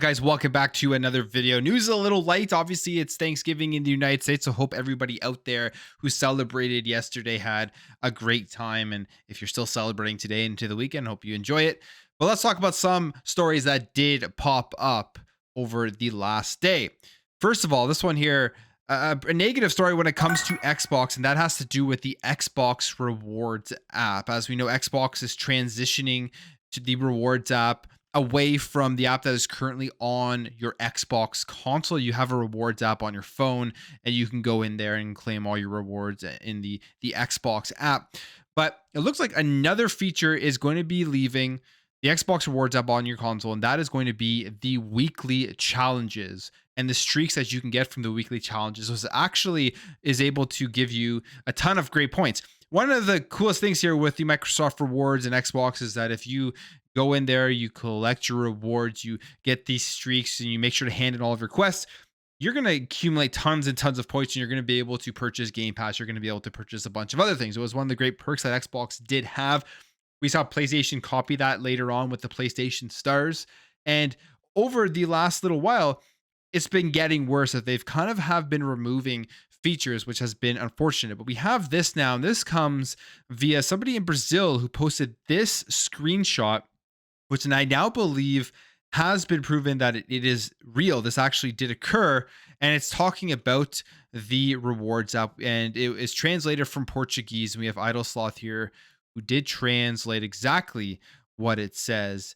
right, guys, welcome back to another video. News is a little light. Obviously, it's Thanksgiving in the United States, so hope everybody out there who celebrated yesterday had a great time. And if you're still celebrating today into the weekend, hope you enjoy it. But let's talk about some stories that did pop up over the last day. First of all, this one here, a negative story when it comes to Xbox, and that has to do with the Xbox Rewards app. As we know, Xbox is transitioning to the Rewards app away from the app that is currently on your Xbox console. You have a rewards app on your phone, and you can go in there and claim all your rewards in the Xbox app. But it looks like another feature is going to be leaving the Xbox Rewards app on your console, and that is going to be the weekly challenges and the streaks that you can get from the weekly challenges. So it actually is able to give you a ton of great points. One of the coolest things here with the Microsoft Rewards and Xbox is that if you go in there, you collect your rewards, you get these streaks, and you make sure to hand in all of your quests, you're going to accumulate tons and tons of points, and you're going to be able to purchase Game Pass. You're going to be able to purchase a bunch of other things. It was one of the great perks that Xbox did have. We saw PlayStation copy that later on with the PlayStation Stars. And over the last little while, it's been getting worse, that they've kind of have been removing features, which has been unfortunate. But we have this now, and this comes via somebody in Brazil who posted this screenshot, which I now believe has been proven that it is real. This actually did occur, and it's talking about the rewards app, and it is translated from Portuguese. And we have Idle Sloth here who did translate exactly what it says.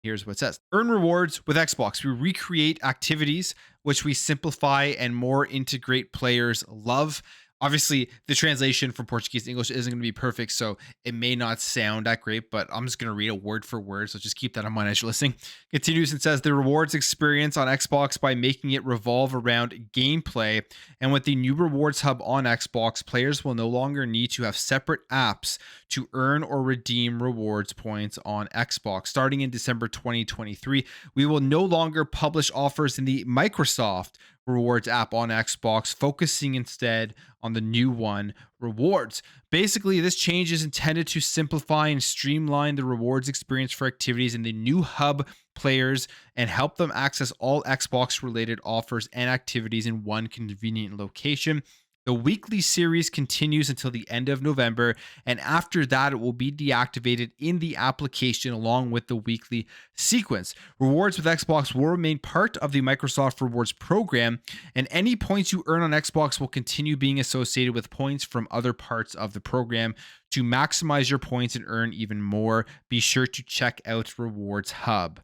Here's what it says. Earn rewards with Xbox. We recreate activities which we simplify and more integrate players love. Obviously, the translation from Portuguese to English isn't going to be perfect, so it may not sound that great, but I'm just going to read it word for word, so just keep that in mind as you're listening. Continues and says, the rewards experience on Xbox by making it revolve around gameplay, and with the new rewards hub on Xbox, players will no longer need to have separate apps to earn or redeem rewards points on Xbox. Starting in December 2023, we will no longer publish offers in the Microsoft Rewards app on Xbox, focusing instead on the new one, Rewards. Basically, this change is intended to simplify and streamline the rewards experience for activities in the new hub players and help them access all Xbox related offers and activities in one convenient location. The weekly series continues until the end of November, and after that, it will be deactivated in the application along with the weekly sequence. Rewards with Xbox will remain part of the Microsoft Rewards program, and any points you earn on Xbox will continue being associated with points from other parts of the program. To maximize your points and earn even more, be sure to check out Rewards Hub.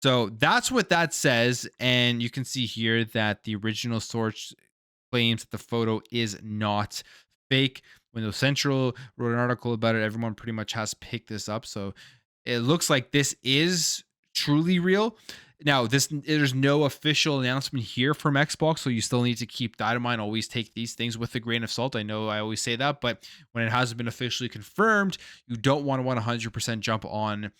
So that's what that says, and you can see here that the original source claims that the photo is not fake. Windows Central wrote an article about it. Everyone pretty much has picked this up. So it looks like this is truly real. Now, there's no official announcement here from Xbox, so you still need to keep that in mind. Always take these things with a grain of salt. I know I always say that, but when it hasn't been officially confirmed, you don't want to 100% jump on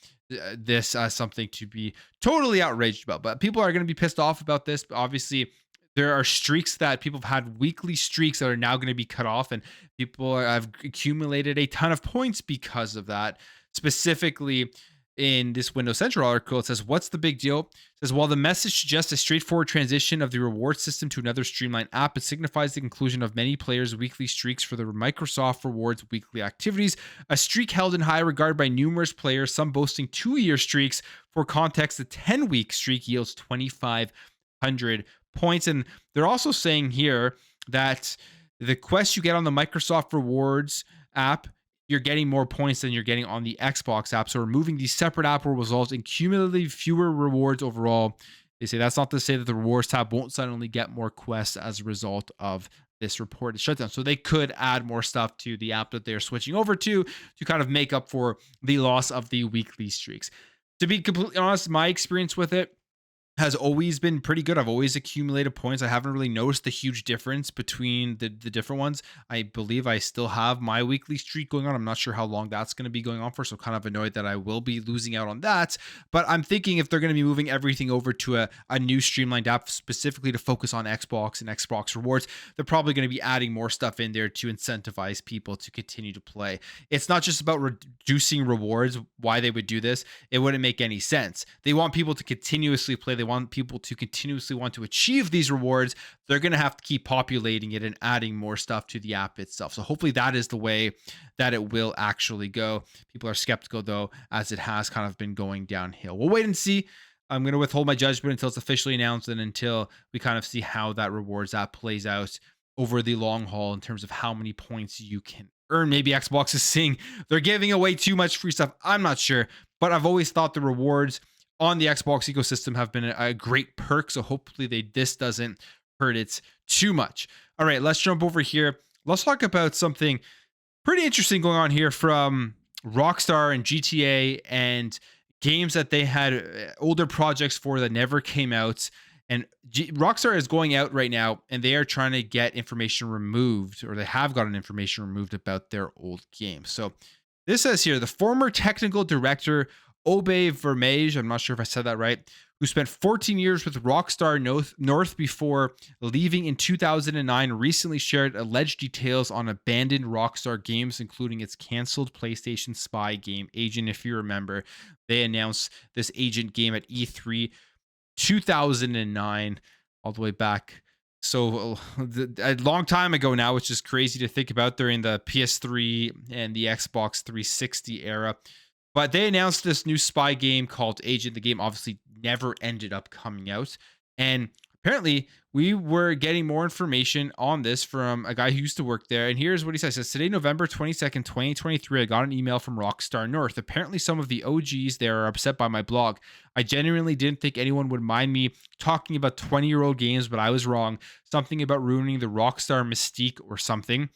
this as something to be totally outraged about. But people are going to be pissed off about this. But obviously, there are streaks that people have had, weekly streaks that are now going to be cut off, and people have accumulated a ton of points because of that. Specifically, in this Windows Central article, it says, what's the big deal? It says, while the message suggests a straightforward transition of the reward system to another streamlined app, it signifies the conclusion of many players' weekly streaks for the Microsoft Rewards weekly activities, a streak held in high regard by numerous players, some boasting 2-year streaks. For context, the 10-week streak yields 2,500 points. And they're also saying here that the quests you get on the Microsoft Rewards app, you're getting more points than you're getting on the Xbox app. So removing these separate app will result in cumulatively fewer rewards overall. They say that's not to say that the rewards tab won't suddenly get more quests as a result of this reported shutdown. So they could add more stuff to the app that they're switching over to kind of make up for the loss of the weekly streaks. To be completely honest, my experience with it has always been pretty good. I've always accumulated points. I haven't really noticed the huge difference between the different ones. I believe I still have my weekly streak going on. I'm not sure how long that's going to be going on for, so kind of annoyed that I will be losing out on that. But I'm thinking if they're going to be moving everything over to a new streamlined app specifically to focus on Xbox and Xbox Rewards, they're probably going to be adding more stuff in there to incentivize people to continue to play. It's not just about reducing rewards. Why they would do this, it wouldn't make any sense. They want people to continuously play. They want people to continuously want to achieve these rewards, they're going to have to keep populating it and adding more stuff to the app itself. So hopefully that is the way that it will actually go. People are skeptical though, as it has kind of been going downhill. We'll wait and see. I'm going to withhold my judgment until it's officially announced and until we kind of see how that rewards app plays out over the long haul in terms of how many points you can earn. Maybe Xbox is seeing they're giving away too much free stuff. I'm not sure, but I've always thought the rewards on the Xbox ecosystem have been a great perk. So hopefully this doesn't hurt it too much. All right, let's jump over here. Let's talk about something pretty interesting going on here from Rockstar and GTA and games that they had older projects for that never came out. And Rockstar is going out right now and they are trying to get information removed, or they have gotten information removed about their old games. So this says here, the former technical director, Obe Vermeij, I'm not sure if I said that right, who spent 14 years with Rockstar North before leaving in 2009, recently shared alleged details on abandoned Rockstar games, including its canceled PlayStation spy game, Agent. If you remember, they announced this Agent game at E3 2009, all the way back. So a long time ago now, which is crazy to think about, during the PS3 and the Xbox 360 era. But they announced this new spy game called Agent. The game obviously never ended up coming out. And apparently we were getting more information on this from a guy who used to work there. And here's what he says. He says, today, November 22nd, 2023, I got an email from Rockstar North. Apparently some of the OGs there are upset by my blog. I genuinely didn't think anyone would mind me talking about 20-year-old games, but I was wrong. Something about ruining the Rockstar mystique or something.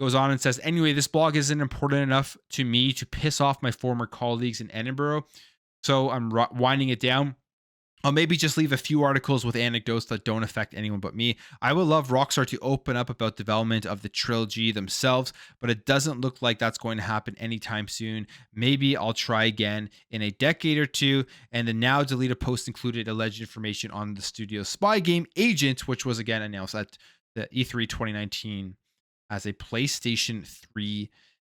Goes on and says, anyway, this blog isn't important enough to me to piss off my former colleagues in Edinburgh, so I'm winding it down. I'll maybe just leave a few articles with anecdotes that don't affect anyone but me. I would love Rockstar to open up about development of the trilogy themselves, but it doesn't look like that's going to happen anytime soon. Maybe I'll try again in a decade or two. And the now deleted post included alleged information on the studio's spy game Agent, which was again announced at the E3 2019 as a PlayStation 3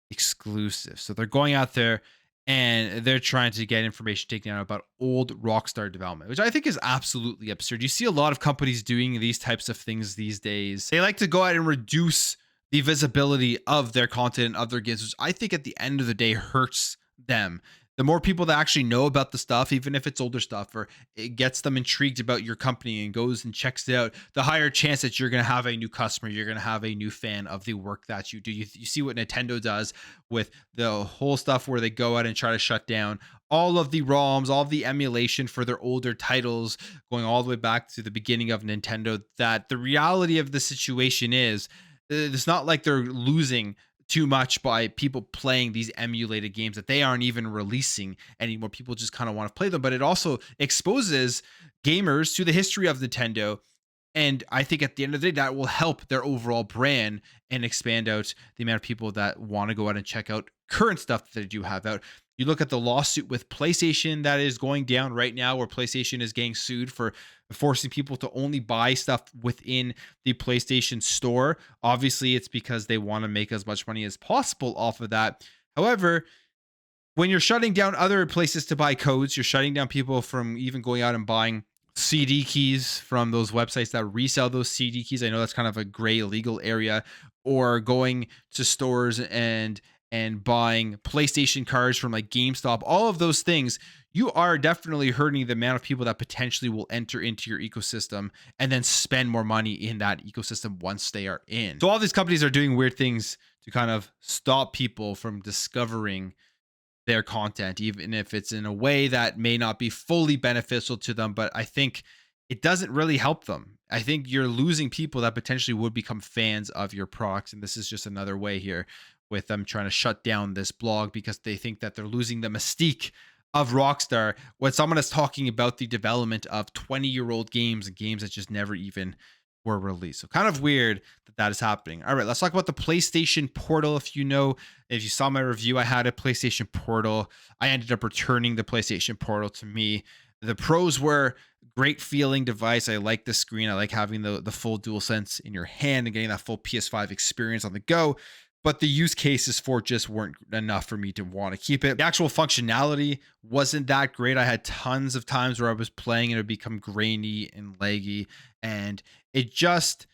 exclusive. So they're going out there and they're trying to get information taken out about old Rockstar development, which I think is absolutely absurd. You see a lot of companies doing these types of things these days. They like to go out and reduce the visibility of their content, of their games, which I think at the end of the day hurts them. The more people that actually know about the stuff, even if it's older stuff, or it gets them intrigued about your company and goes and checks it out, the higher chance that you're going to have a new customer, you're going to have a new fan of the work that you do. You see what Nintendo does with the whole stuff where they go out and try to shut down all of the ROMs, all of the emulation for their older titles, going all the way back to the beginning of Nintendo. That the reality of the situation is, it's not like they're losing too much by people playing these emulated games that they aren't even releasing anymore. People just kind of want to play them, but it also exposes gamers to the history of Nintendo. And I think at the end of the day, that will help their overall brand and expand out the amount of people that want to go out and check out current stuff that they do have out. You look at the lawsuit with PlayStation that is going down right now, where PlayStation is getting sued for forcing people to only buy stuff within the PlayStation Store. Obviously, it's because they want to make as much money as possible off of that. However, when you're shutting down other places to buy codes, you're shutting down people from even going out and buying CD keys from those websites that resell those CD keys. I know that's kind of a gray legal area, or going to stores and buying PlayStation cards from like GameStop. All of those things, you are definitely hurting the amount of people that potentially will enter into your ecosystem and then spend more money in that ecosystem once they are in. So all these companies are doing weird things to kind of stop people from discovering their content, even if it's in a way that may not be fully beneficial to them. But I think it doesn't really help them. I think you're losing people that potentially would become fans of your products. And this is just another way here with them trying to shut down this blog because they think that they're losing the mystique of Rockstar when someone is talking about the development of 20-year-old games and games that just never even were released. So kind of weird that is happening. All right, let's talk about the PlayStation Portal. If you saw my review, I had a PlayStation Portal. I ended up returning the PlayStation Portal to me. The pros were great feeling device. I like the screen. I like having the full DualSense in your hand and getting that full PS5 experience on the go. but the use cases for it just weren't enough for me to want to keep it. The actual functionality wasn't that great. I had tons of times where I was playing and it would become grainy and laggy, and it just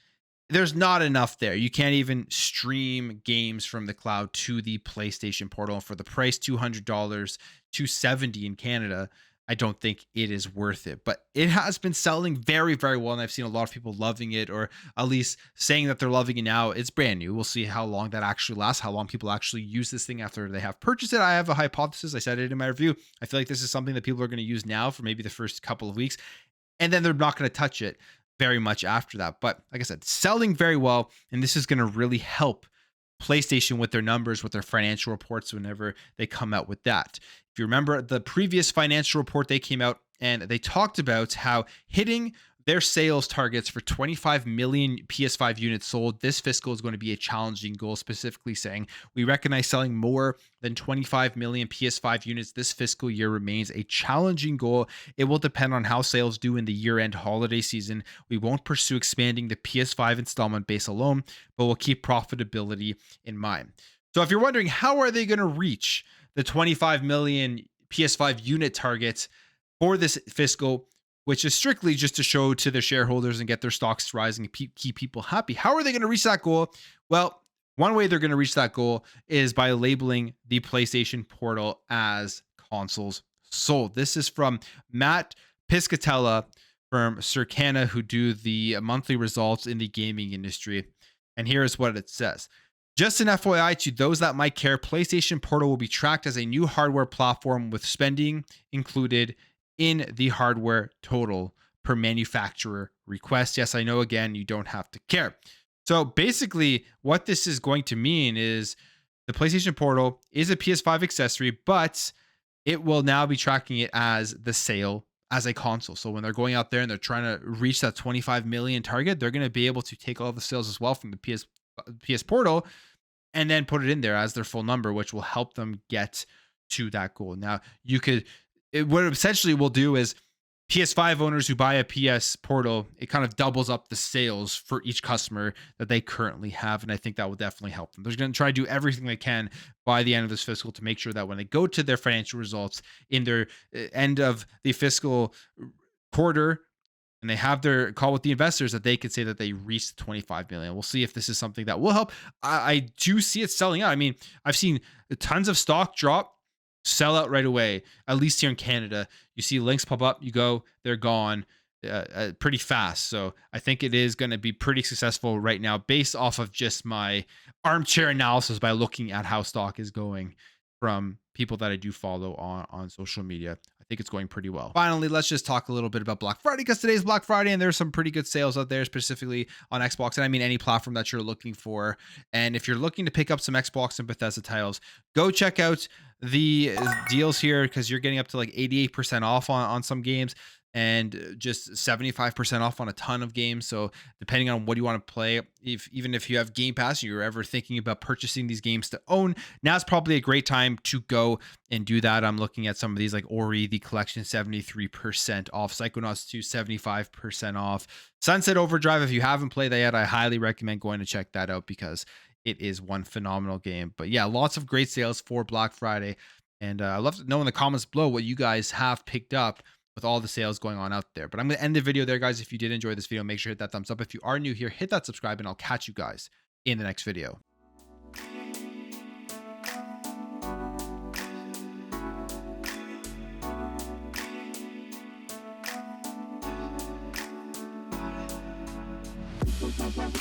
there's not enough there. You can't even stream games from the cloud to the PlayStation Portal. And for the price, $200, 270 in Canada, I don't think it is worth it. But it has been selling very, very well, and I've seen a lot of people loving it, or at least saying that they're loving it now. It's brand new. We'll see how long that actually lasts, how long people actually use this thing after they have purchased it. I have a hypothesis. I said it in my review. I feel like this is something that people are going to use now for maybe the first couple of weeks, and then they're not going to touch it very much after that. But like I said, selling very well, and this is going to really help PlayStation with their numbers, with their financial reports whenever they come out with that. If you remember the previous financial report, they came out and they talked about how hitting their sales targets for 25 million PS5 units sold this fiscal is going to be a challenging goal, specifically saying we recognize selling more than 25 million PS5 units this fiscal year remains a challenging goal. It will depend on how sales do in the year-end holiday season. We won't pursue expanding the PS5 installment base alone, but we'll keep profitability in mind. So if you're wondering, how are they going to reach the 25 million PS5 unit target for this fiscal, which is strictly just to show to their shareholders and get their stocks rising and keep people happy? How are they going to reach that goal? Well, one way they're going to reach that goal is by labeling the PlayStation Portal as consoles sold. This is from Matt Piscatella from Circana, who do the monthly results in the gaming industry. And here's what it says. Just an FYI to those that might care, PlayStation Portal will be tracked as a new hardware platform with spending included in the hardware total per manufacturer request. Yes, I know, again, you don't have to care. So basically what this is going to mean is the PlayStation Portal is a PS5 accessory, but it will now be tracking it as the sale as a console. So when they're going out there and they're trying to reach that 25 million target, they're going to be able to take all the sales as well from the PS Portal and then put it in there as their full number, which will help them get to that goal. Now, what it essentially will do is PS5 owners who buy a PS Portal, it kind of doubles up the sales for each customer that they currently have. And I think that will definitely help them. They're going to try to do everything they can by the end of this fiscal to make sure that when they go to their financial results in their end of the fiscal quarter, and they have their call with the investors, that they could say that they reached 25 million. We'll see if this is something that will help. I do see it selling out. I mean, I've seen tons of stock drop, sell out right away, at least here in Canada. You see links pop up, you go, they're gone pretty fast. So I think it is going to be pretty successful right now based off of just my armchair analysis by looking at how stock is going from people that I do follow on social media. I think it's going pretty well. Finally, let's just talk a little bit about Black Friday, because today's Black Friday and there's some pretty good sales out there, specifically on Xbox. And I mean, any platform that you're looking for. And if you're looking to pick up some Xbox and Bethesda titles, go check out the deals here, because you're getting up to like 88% off on some games and just 75% off on a ton of games. So depending on what you want to play, even if you have Game Pass, you're ever thinking about purchasing these games to own, now's probably a great time to go and do that. I'm looking at some of these, like Ori, the collection, 73% off, Psychonauts 2, 75% off, Sunset Overdrive. If you haven't played that yet, I highly recommend going to check that out, because it is one phenomenal game. But yeah, lots of great sales for Black Friday. And I'd love to know in the comments below what you guys have picked up with all the sales going on out there. But I'm going to end the video there, guys. If you did enjoy this video, make sure to hit that thumbs up. If you are new here, hit that subscribe, and I'll catch you guys in the next video. Bye.